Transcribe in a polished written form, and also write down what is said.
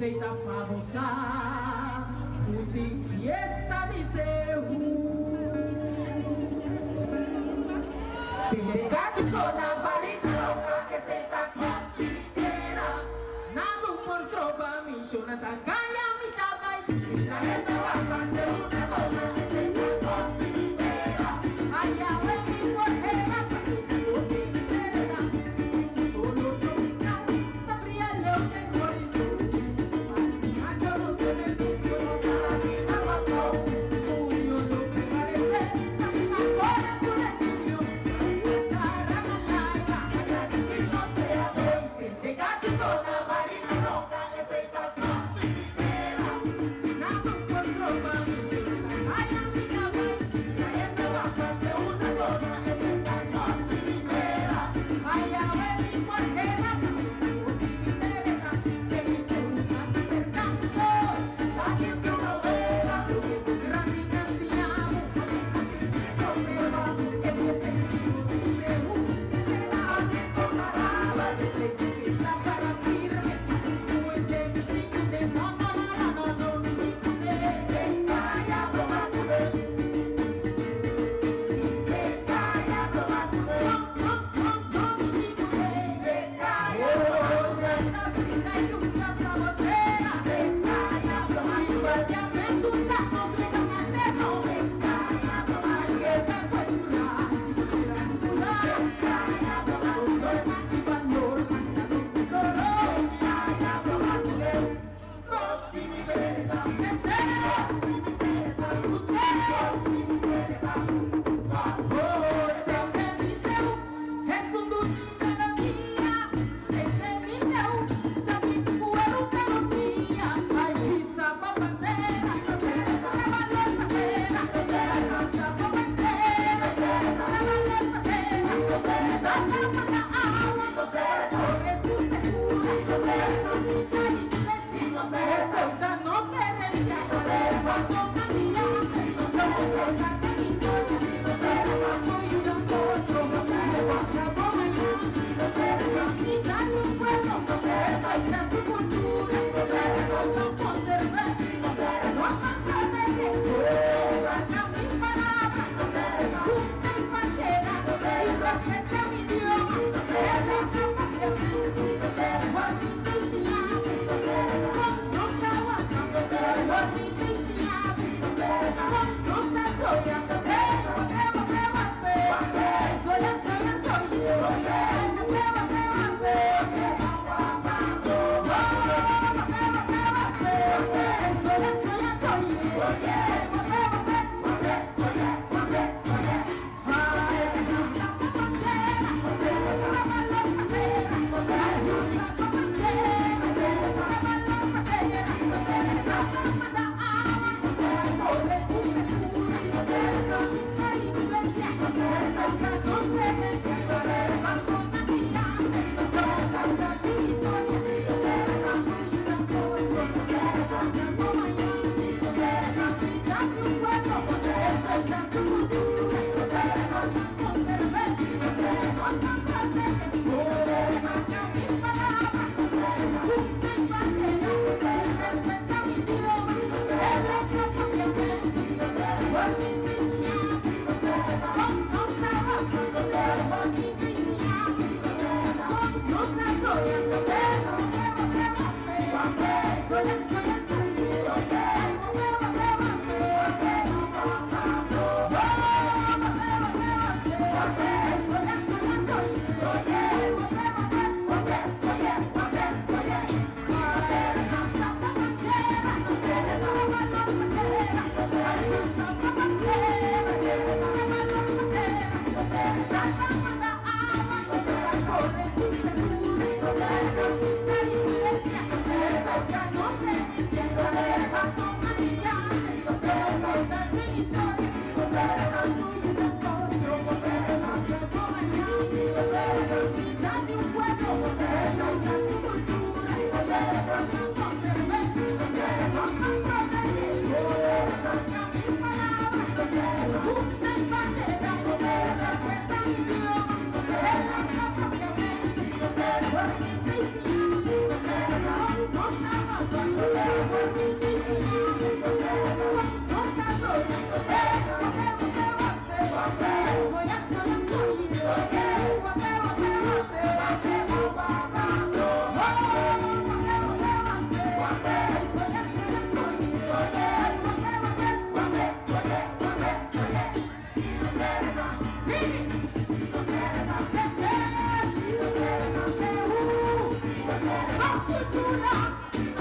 receita pra gozar, tem fiesta de Zehu. Pegate toda varita louca, receita costeira. Nada por tropa, me chora da caia, me dá vai. Na reta vai fazer uma zona, receita costeira. Ai, a lei por rega, receita costeira. Um solo tropical, da brilhão de colisão. Mas eu não sei nem tudo, eu não sabia da passou. O olho do que parecer, assim na cor do desenho. Thank you. sos cultura.